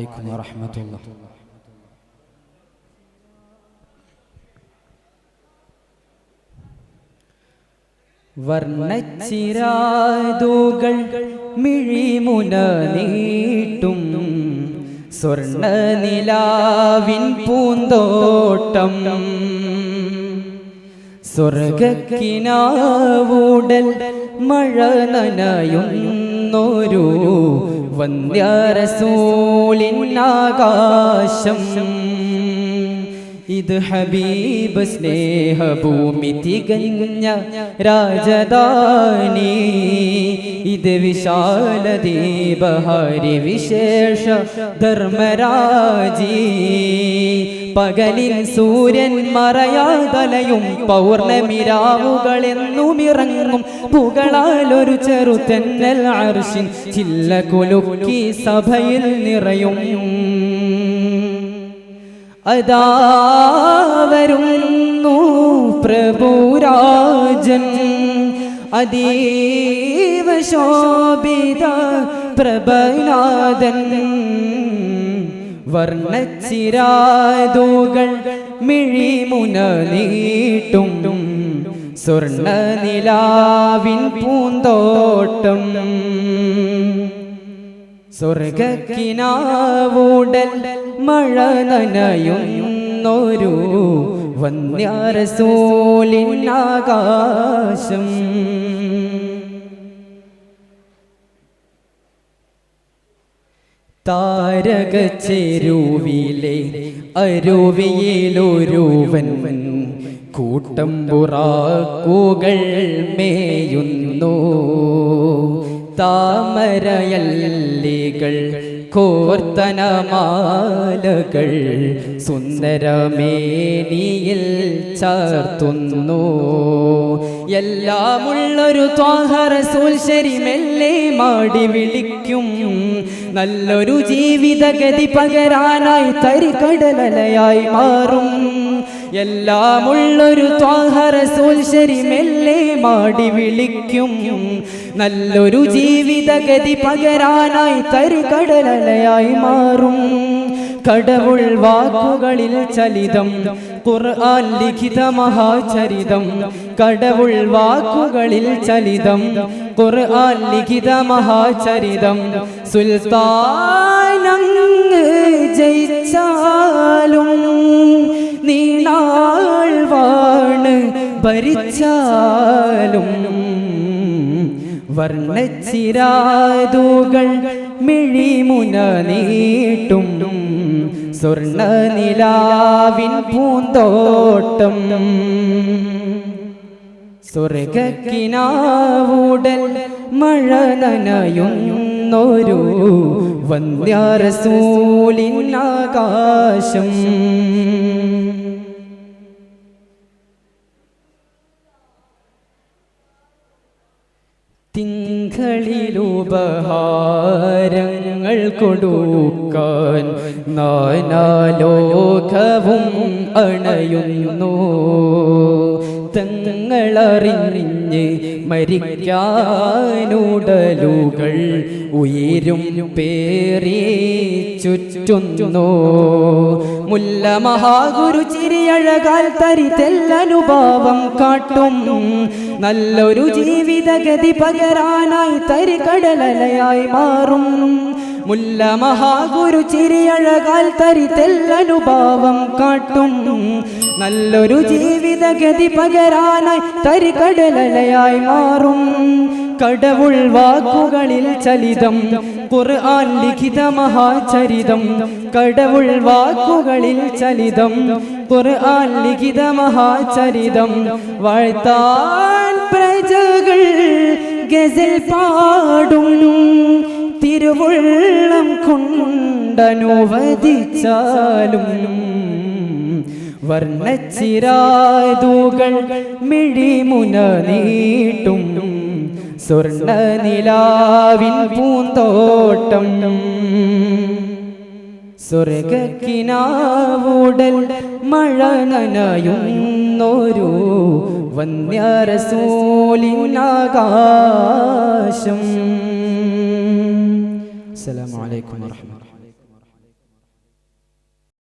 വറഹ്മത്തുള്ളാഹി. വർണ്ണച്ചിരാതുകൾ മിഴിമുന നീട്ടും സ്വർണ്ണ നിലാവിൻ പൂന്തോട്ടം സ്വർഗക്കിനാവൂടൽ മഴ നനയുന്നൊരു വന്ധ്യ റസൂലിൻ ആകാശം ഇത് ഹബീബ് സ്നേഹഭൂമി തികഞ്ഞ രാജധാനി ഇത് വിശാല ദീപഹരി വിശേഷ ധർമ്മരാജി പകലിൽ സൂര്യൻ മറയാതലയും പൗർണമിരാവുകളെന്നുമിറങ്ങും പുകളാലൊരു ചെറുതെന്നൽ അർശിൻ ചില്ല കുലുക്കി സഭയിൽ നിറയും അതാ വരുന്നു പ്രഭുരാജൻ അതീവ ശോഭിത പ്രഭനാദൻ വർണ്ണച്ചിരാതുകൾ മിഴിമുന നീട്ടും സ്വർണ്ണ നിലാവിൻ പൂന്തോട്ടം സ്വർഗക്കിനാവൂടൽ മഴ നനയുന്നൊരു വന്ധ്യ റസൂലിൻ ആകാശം താരകച്ചെരുവിലെ അരുവിയിലൊരുവൻ കൂട്ടം പുറാക്കുകൾ മേയുന്നു താമരയല്ലികൾ കോർത്തനമാലകൾ സുന്ദരമേനിയിൽ ചാർത്തുന്നു എല്ലാമുള്ളൊരു ത്വാഹ റസൂൽ ശരിമെല്ലെ മാടി വിളിക്കും നല്ലൊരു ജീവിതഗതി പകരാനായി തരികടലയായി മാറും എല്ലാമുള്ളൊരു ത്വാഹ റസൂൽ ശരിമെല്ലെ മാടി വിളിക്കും നല്ലൊരു ജീവിതഗതി പകരാനായി തരികടലയായി മാറും കടവുൾ വാക്കുകളിൽ ചലിതം ഖുർആൻ ലിഖിത മഹാചരിതം കടവുൾ വാക്കുകളിൽ ചലിതം ഖുർആൻ ലിഖിത മഹാചരിതം സുൽത്താനങ്ങ് ജയിച്ചാലും നീണാൾ വാണ് ഭരിച്ചാലും വർണ്ണച്ചിരാതുകൾ മിഴിമുന നീട്ടും സ്വർണ്ണ നിലാവിൻ പൂന്തോട്ടം സ്വർഗക്കിനാവൂടൽ മഴ നനയുന്നൊരു വന്ധ്യ റസൂലിൻ ആകാശം തിങ്കളിലുപഹാരങ്ങൾ കൊടുക്കാൻ നാനാലോകവും അണയുന്നു തങ്ങളറിഞ്ഞ് മരിക്കാനുടലുകൾ ഉയരും പേറി ചുറ്റുന്നു മുല്ല മഹാഗുരു ചിരിയഴകാൽ തരിതെല്ലനുഭാവം കാട്ടും നല്ലൊരു ജീവിതഗതി പകരാനായി തരികടലയായി മാറും മുല്ല മഹാഗുരു ചിരിയഴകാൽ തരിതെല്ലനുഭാവം കാട്ടും നല്ലൊരു ജീവിതഗതി പകരാനായി തരികടലയായി മാറും കടവുൾ വാക്കുകളിൽ ചലിതം ഖുർആൻ ലിഖിത മഹാചരിതം കടവുൾ വാക്കുകളിൽ ചലിതം ഖുർആൻ ലിഖിത മഹാചരിതം വാഴ്ത്താൻ പ്രജകൾ ഗസൽ പാടും തിരുവുള്ളം കൊണ്ടനുവദിച്ചാലും വർണ്ണച്ചിരാതുകൾ മിഴിമുന നീട്ടും സ്വർണ്ണ നിലാവിൻ പൂന്തോട്ടം സ്വർഗക്കിനാവൂടൽ മഴ നനയുന്നൊരു വന്ധ്യ റസൂലിൻ ആകാശം. അസ്സലാമു അലൈക്കും വറഹ്മത്തുള്ളാഹി.